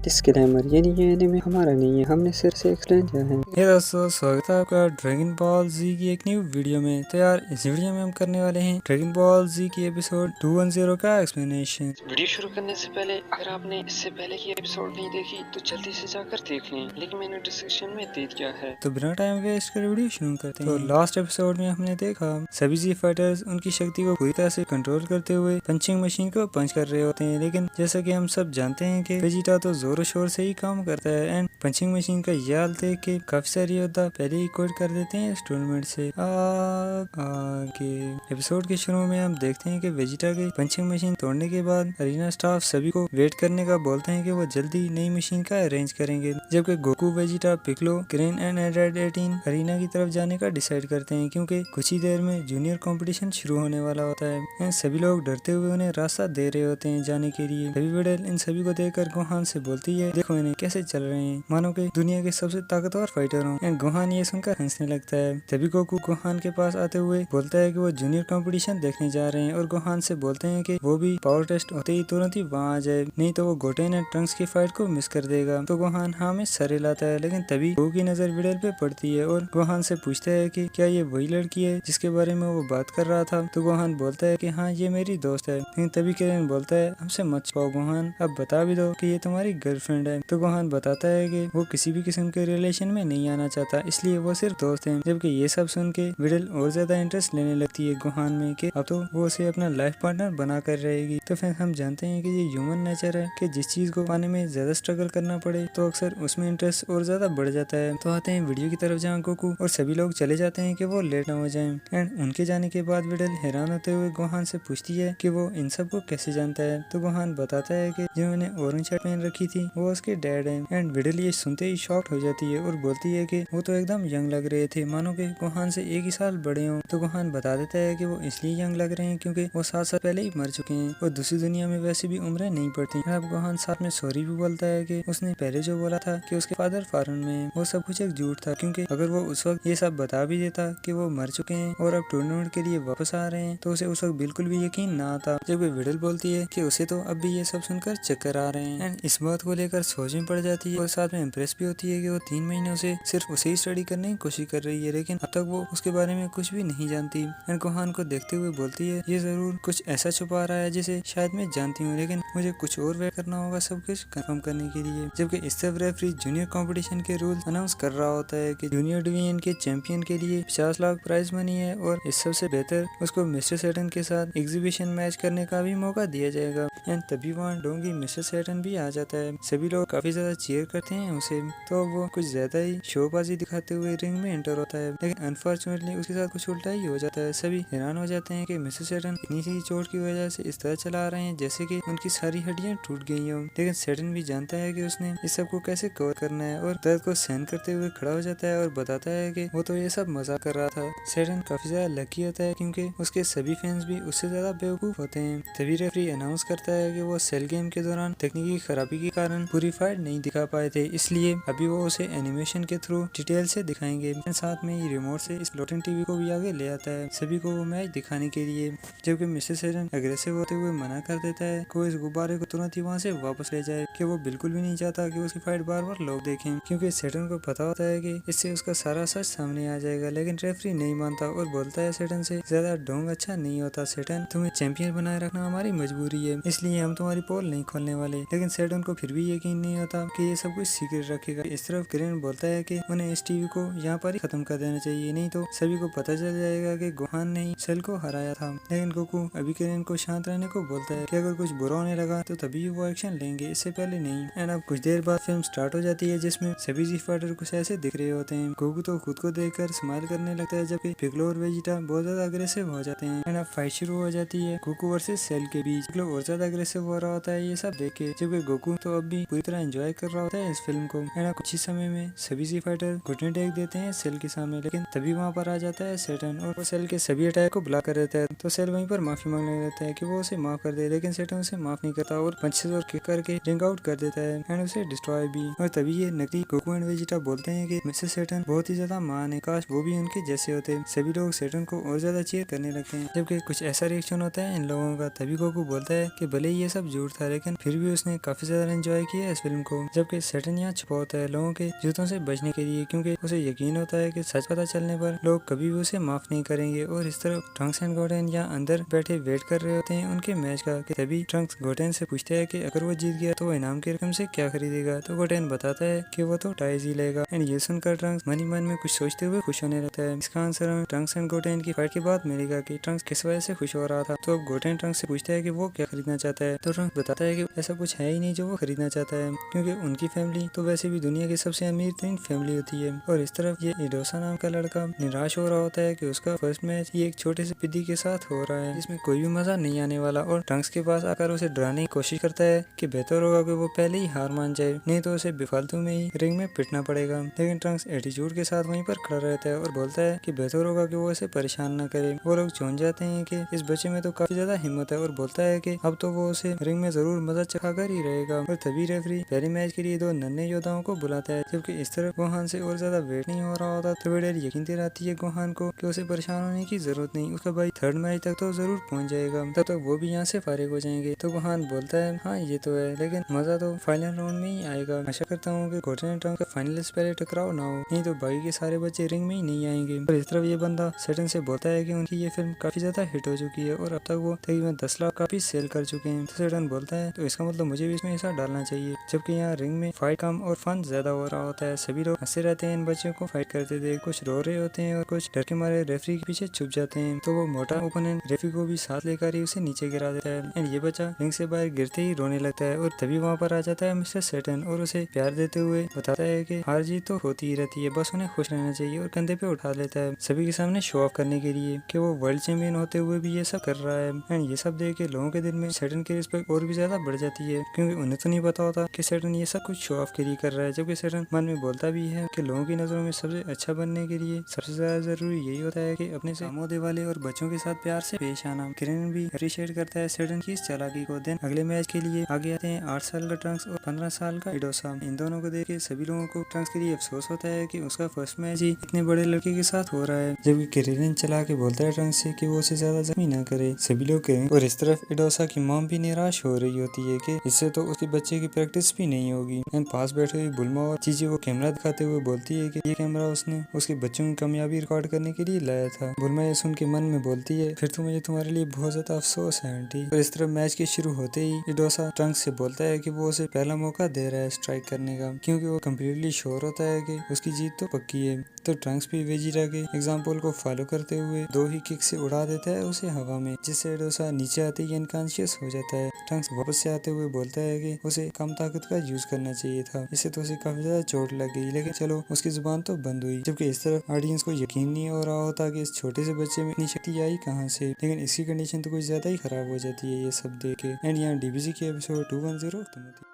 Disclaimer, ये anime हमारा नहीं है, हमने सिर्फ से एक्सप्लेन किया है। हे दोस्तों, स्वागत है आपका ड्रैगन बॉल जी की एक न्यू वीडियो में। तो यार इस वीडियो में हम करने वाले हैं ड्रैगन बॉल जी की एपिसोड 210 का एक्सप्लेनेशन। वीडियो शुरू करने से पहले अगर आपने इससे पहले की एपिसोड नहीं देखी तो जल्दी से जाकर देख लें, लिंक मैंने डिस्क्रिप्शन में दे दिया है। तो बिना टाइम वेस्ट कर वीडियो शुरू करते हैं। तो लास्ट एपिसोड में हमने देखा सभी जी फाइटर्स उनकी शक्ति को पूरी तरह से कंट्रोल करते हुए पंचिंग मशीन को पंच कर रहे होते हैं, लेकिन जैसा कि हम सब जानते हैं कि वेजिटा तो जोरों शोर से ही काम करता है एंड पंचिंग मशीन का ये हाल देख के काफी सारे योद्धा पहले ही क्विट कर देते हैं इस टूर्नामेंट से। आगे एपिसोड के शुरू में हम देखते हैं कि वेजिटा के पंचिंग मशीन तोड़ने के बाद अरीना स्टाफ सभी को वेट करने का बोलते हैं कि वो जल्दी नई मशीन का अरेंज करेंगे, जबकि गोकू, वेजिटा, पिकलो, क्रेन एंड एंड्रॉइड 18 अरीना की तरफ जाने का डिसाइड करते हैं क्योंकि कुछ ही देर में जूनियर कंपटीशन शुरू होने वाला होता है एंड सभी लोग डरते हुए उन्हें रास्ता दे रहे होते हैं जाने के लिए। तभी विडल इन सभी को देखकर गोहान से बोलती है, देखो इन्हें कैसे चल रहे हैं, मानो कि दुनिया के सबसे ताकतवर फाइटर हो। एंड गोहान ये सुनकर हंसने लगता है। तभी गोकू गोहान के पास आते हुए बोलता है कि वो जूनियर कंपटीशन देखने जा रहे हैं और गोहान से बोलते हैं कि वो भी पावर टेस्ट होते ही तुरंत ही वहाँ आ जाए, नहीं तो वो गोटेन एंड ट्रंक्स की फाइट को मिस कर देगा। तो गोहान हाँ में सरे लाता है, लेकिन तभी गोकू की नजर विडल पे पड़ती है और गोहान से पूछता है कि क्या ये वही लड़की है जिसके बारे में वो बात कर रहा था। तो गोहान बोलता है कि हाँ ये मेरी दोस्त है। लेकिन तभी किरण बोलता है, हमसे मत छुपाओ गोहान, अब बता भी दो कि ये तुम्हारी गर्लफ्रेंड है। तो गोहान बताता है कि वो किसी भी किस्म के रिलेशन में नहीं आना चाहता, इसलिए वो सिर्फ दोस्त है। जबकि ये सब सुन के विडल और ज्यादा इंटरेस्ट लेने लगती है गोहान में कि अब तो वो उसे अपना लाइफ पार्टनर बना कर रहेगी। तो फिर हम जानते हैं कि ये ह्यूमन नेचर है कि जिस चीज को पाने में ज्यादा स्ट्रगल करना पड़े तो अक्सर उसमें इंटरेस्ट और ज्यादा बढ़ जाता है। तो आते हैं वीडियो की तरफ जहाँ गोकू और सभी लोग चले जाते हैं कि वो लेट ना हो जाए एंड उनके जाने के बाद विडल हैरान होते हुए गोहान से पूछती है कि वो इन सब को कैसे जानता है। तो गोहान बताता है कि जिन्होंने ऑरेंज शर्ट पहन रखी थी वो उसके डैड है एंड विडल ये सुनते ही शॉक्ड हो जाती है और बोलती है कि वो तो एकदम यंग लग रहे थे, मानो कि गोहान से एक ही साल बड़े हों। तो गोहान बता देता है कि वो इसलिए यंग लग रहे हैं क्योंकि वो 7 साल पहले ही मर चुके हैं और दूसरी दुनिया में वैसे भी उम्रें नहीं पड़ती। अब गोहान साथ में सॉरी भी बोलता है कि उसने पहले जो बोला था कि उसके फादर फॉरेन में है वो सब कुछ एक झूठ था, क्योंकि अगर वो उस वक्त ये सब बता भी देता कि वो मर चुके हैं और अब टूर्नामेंट के लिए वापस आ रहे हैं तो उसे उस वक्त बिल्कुल भी यकीन ना आता। जब विडल बोलती है कि उसे तो अब भी ये सब सुनकर चक्कर आ रहे हैं एंड इस बात को लेकर सोच में पड़ जाती है और साथ में इम्प्रेस भी होती है कि वो 3 महीनों से सिर्फ उसे ही स्टडी करने की कोशिश कर रही है, लेकिन अब तक वो उसके बारे में कुछ भी नहीं जानती। एंड गोहान को देखते हुए बोलती है, ये जरूर कुछ ऐसा छुपा रहा है जिसे शायद मैं जानती हूँ, लेकिन मुझे कुछ और वेट करना होगा सब कुछ कंफर्म करने के लिए। जबकि इस सब रेफरी जूनियर कंपटीशन के रूल अनाउंस कर रहा होता है कि जूनियर डिवीजन के चैंपियन के लिए 50 लाख प्राइज मनी है और इस सबसे बेहतर उसको मिस्टर सैटन के साथ एग्जीबिशन मैच करने का भी मौका दिया जाएगा। एंड तभी वहाँ डोंगी मिस्टर सैटन भी आ जाता है। सभी लोग काफी ज्यादा चीयर करते हैं उसे, तो वो कुछ ज्यादा ही शोबाजी दिखाते हुए रिंग में एंटर होता है, लेकिन अनफॉर्चुनेटली उसके साथ कुछ उल्टा ही हो जाता है। सभी हैरान हो जाते हैं कि मिस्टर सैटन इतनी सी चोट की वजह से इस तरह चला रहे हैं जैसे कि उनकी सारी हड्डियां टूट गई हो, लेकिन सैटन भी जानता है कि उसने इस सब को कैसे कवर करना है और दर्द को सहन करते हुए खड़ा हो जाता है और बताता है कि वो तो ये सब मजाक कर रहा था। सैटन काफी ज्यादा लकी होता है क्योंकि उसके सभी फैंस भी उससे ज्यादा बेवकूफ होते हैं। तभी रेफरी अनाउंस करता है कि वो सेल गेम के दौरान तकनीकी खराबी के कारण पूरी फाइट नहीं दिखा पाए थे, इसलिए अभी वो उसे एनिमेशन के थ्रू डिटेल से दिखाएंगे। साथ में ही रिमोट से इस फ्लोटिंग टीवी को भी आगे ले आता है सभी को वो मैच दिखाने के लिए, जबकि मिस्टर सैटन अग्रेसिव होते हुए मना कर देता है कि इस गुब्बारे को तुरंत ही वहाँ से वापस ले जाए, कि वो बिल्कुल भी नहीं चाहता कि उसकी फाइट बार बार लोग देखें, क्योंकि सैटन को पता होता है कि इससे उसका सारा सच सामने आ जाएगा। लेकिन रेफरी नहीं मानता और बोलता है सैटन से, ज्यादा ढोंग अच्छा नहीं होता सैटन, तुम्हें चैंपियन बनाए रखना हमारी मजबूरी है, इसलिए हम तुम्हारी पोल नहीं खोलने वाले। लेकिन सैटन को फिर भी यकीन नहीं होता कि ये सब कुछ सीक्रेट रखेगा। इस तरफ किरण बोलता है कि उन्हें इस टीवी को यहाँ पर ही खत्म कर देना चाहिए, नहीं तो सभी को पता चल जाएगा कि गोहान ने ही सेल को हराया था। लेकिन गोकू अभी किरण को शांत रहने को बोलता है कि अगर कुछ बुरा होने लगा तो तभी वो एक्शन लेंगे, इससे पहले नहीं। एंड अब कुछ देर बाद फिल्म स्टार्ट हो जाती है जिसमें सभी जी फाइटर कुछ ऐसे दिख रहे होते हैं। गोकू तो खुद को देखकर स्माइल करने लगता है, जबकि पिकलो और वेजिटा बहुत ज्यादा अग्रेसिव हो जाते हैं। एंड अब फाइट शुरू हो जाती है गोकू वर्सेस सेल के बीच। पिकलो और ज्यादा अग्रेसिव हो रहा होता है ये सब देख के, जबकि गोकू तो अब भी पूरी तरह एंजॉय कर रहा होता है इस फिल्म को। एंड अब कुछ ही समय में सभी जी फाइटर घुटने टेक देते हैं सेल के सामने, लेकिन तभी वहाँ पर आ जाता है सैटन और वो सेल के सभी अटैक को ब्लॉक कर देता है। तो सेल वहीं पर माफी मांगने लगता है कि वो उसे माफ कर दे, लेकिन सैटन उसे माफ नहीं करता और पंचेस और किक करके रिंग आउट कर देता है एंड उसे डिस्ट्रॉय भी। और तभी ये नकली गोकू एंड वेजिटा बोलते हैं कि मिस्टर सैटन बहुत ही ज्यादा महान है, काश वो भी उनके जैसे होते। सभी लोग सैटन को और ज्यादा चीयर करने लगते हैं, जबकि कुछ ऐसा रिएक्शन होता है इन लोगों का। तभी गोकू बोलता है कि भले ही ये सब झूठ था, लेकिन फिर भी उसने काफी ज्यादा एंजॉय एंजॉय किया इस फिल्म को। जबकि सैटर्न यहाँ छुपा होता है लोगों के जूतों से बचने के लिए, क्योंकि उसे यकीन होता है कि सच पता चलने पर लोग कभी भी उसे माफ नहीं करेंगे। और इस तरफ ट्रंक्स एंड गॉर्डन यहाँ अंदर बैठे वेट कर रहे होते हैं उनके मैच का। कि तभी ट्रंक्स गॉर्डन से पूछता है कि अगर वो जीत गया तो वो इनाम की रकम से क्या खरीदेगा। तो गॉर्डन बताता है कि वो तो टाइज ही लेगा। एंड ये सुनकर ट्रंक्स मन ही मन में कुछ सोचते हुए खुश होने लगता है। इसका आंसर हमें ट्रंक्स एंड गॉर्डन की फाइट के बाद मिलेगा कि ट्रंक्स किस वजह से खुश हो रहा था। तो अब गॉर्डन ट्रंक्स से पूछता है कि वो क्या खरीदना चाहता है। तो ट्रंक्स बताता है कि ऐसा कुछ है ही नहीं जो वो खरीदना चाहता है, क्योंकि उनकी फैमिली तो वैसे भी दुनिया की सबसे अमीर तरीन फैमिली होती है। और इस तरफ ये इडोसा नाम का लड़का निराश हो रहा होता है कि उसका फर्स्ट मैच ये एक छोटे से पिद्दी के साथ हो रहा है जिसमें कोई भी मजा नहीं आने वाला। और ट्रंक्स के पास आकर उसे डराने की कोशिश करता है कि बेहतर होगा कि वो पहले ही हार मान जाए, नहीं तो उसे बेफालतू में ही रिंग में पिटना पड़ेगा। लेकिन ट्रंक्स एटीट्यूड के साथ वहीं पर खड़ा रहता है और बोलता है कि बेहतर होगा कि वो इसे परेशान न करे। वो लोग चौंक जाते हैं कि इस बच्चे में तो काफी ज्यादा हिम्मत है और बोलता है कि अब तो वो उसे रिंग में जरूर मजा चखा कर ही रहेगा। और तभी रेफरी पहले मैच के लिए दो नन्हे योद्धाओं को बुलाता है। जबकि इस तरफ गोहान से और ज्यादा वेट नहीं हो रहा होता तो वेडर यकीन दिलाती है गोहान को कि उसे परेशान होने की जरूरत नहीं, उसका भाई थर्ड मैच तक तो जरूर पहुंच जाएगा, तब तक वो भी यहाँ से फारिग हो जाएंगे। तो गोहान बोलता है हाँ ये तो है, लेकिन मजा तो फाइनल राउंड में ही आएगा। आशा करता हूँ कि गॉर्डन ट्रंक्स का फाइनल से पहले टकराव ना हो, नहीं तो बाकी के सारे बच्चे रिंग में ही नहीं आएंगे। और इस तरफ ये बंदा सैटर्न से बोलता है कि उनकी ये फिल्म काफी ज्यादा हिट हो चुकी है और अब तक वो तकरीबन 10 लाख काफी सेल कर चुके हैं। तो सैटर्न बोलता है तो इसका मतलब मुझे भी इसमें हिस्सा डालना चाहिए। जबकि यहाँ रिंग में फाइट कम और फन ज्यादा हो रहा होता है। सभी लोग हंसते रहते हैं इन बच्चों को फाइट करते देख, कुछ रो रहे होते हैं और कुछ डर के मारे रेफरी के पीछे छुप जाते हैं। तो वो मोटा ओपोनेंट रेफरी को भी साथ लेकर ही उसे नीचे गिरा देता है। एंड ये बच्चा रिंग से बाहर गिरते ही रोने लगता है। और तभी वहाँ पर आ जाता है मिस्टर सैटर्न और उसे प्यार देते हुए बताता है कि हार जीत तो होती ही रहती है, बस उन्हें खुश रहना चाहिए। और कंधे पे उठा लेता है सभी के सामने शो ऑफ करने के लिए कि वो वर्ल्ड चैंपियन होते हुए भी ये सब कर रहा है। एंड ये सब देख के लोगों के दिल में सैटर्न की रिस्पेक्ट और भी ज्यादा बढ़ जाती है, क्योंकि उन्हें तो नहीं पता होता कि सैटर्न ये सब कुछ शो ऑफ के लिए कर रहा है। जबकि सैटर्न मन में बोलता भी है कि लोगों की नजरों में सबसे अच्छा बनने के लिए सबसे ज्यादा जरूरी यही होता है कि अपने से आमोदे वाले और बच्चों के साथ प्यार से पेश आना। किरण भी अप्रिशिएट करता है सैटर्न की इस चालाकी को। देन अगले मैच के लिए आगे आते हैं 8 साल का ट्रंक्स और 15 साल का इडोसा। इन दोनों को देख के सभी लोगों को ट्रंक्स के लिए अफसोस होता है कि उसका फर्स्ट मैच ही इतने बड़े लड़के के साथ हो रहा है। जबकि किरण चला के बोलता है ट्रंक्स से कि वो उसे ज्यादा जख्मी न करे, सभी लोग कहें। और इस तरफ इडोसा की मॉम भी निराश हो रही होती है कि इससे तो उसके बच्चे की प्रैक्टिस भी नहीं होगी। एंड पास बैठे हुई बुल्मा और चीजें को कैमरा दिखाते हुए बोलती है कि ये कैमरा उसने उसके बच्चों की कामयाबी रिकॉर्ड करने के लिए लाया था। बुल्मा ये सुन के मन में बोलती है फिर तो मुझे तुम्हारे लिए बहुत ज्यादा अफसोस है आंटी। और इस तरफ मैच के शुरू होते ही इडोसा ट्रंक्स से बोलता है कि वो उसे पहला मौका दे रहा है स्ट्राइक करने का, क्योंकि वो कम्प्लीटली श्योर होता है कि उसकी जीत तो पक्की है। तो ट्रंक्स भी वेजिटा के एग्जाम्पल को फॉलो करते हुए 2 ही किक से उड़ा देता है उसे हवा में, जिससे इडोसा नीचे आते ही अनकॉन्शियस हो जाता है। ट्रंक्स वापस से आते हुए बोलता है कि उसे कम ताकत का यूज करना चाहिए था, इससे तो उसे काफी ज्यादा चोट लग गई, लेकिन चलो उसकी जुबान तो बंद हुई। जबकि इस तरफ ऑडियंस को यकीन नहीं हो रहा होता कि इस छोटे से बच्चे में इतनी शक्ति आई कहाँ से, लेकिन इसकी कंडीशन तो कुछ ज्यादा ही खराब हो जाती है ये सब देख के। एंड यहाँ डीबीसी की एपिसोड 210 खत्म होती है।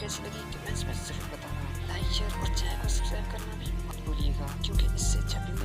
कैसी लगी कमेंट्स में जरूर बताना। लाइक शेयर और चैनल को सब्सक्राइब करना भी मत भूलिएगा, क्योंकि इससे जब भी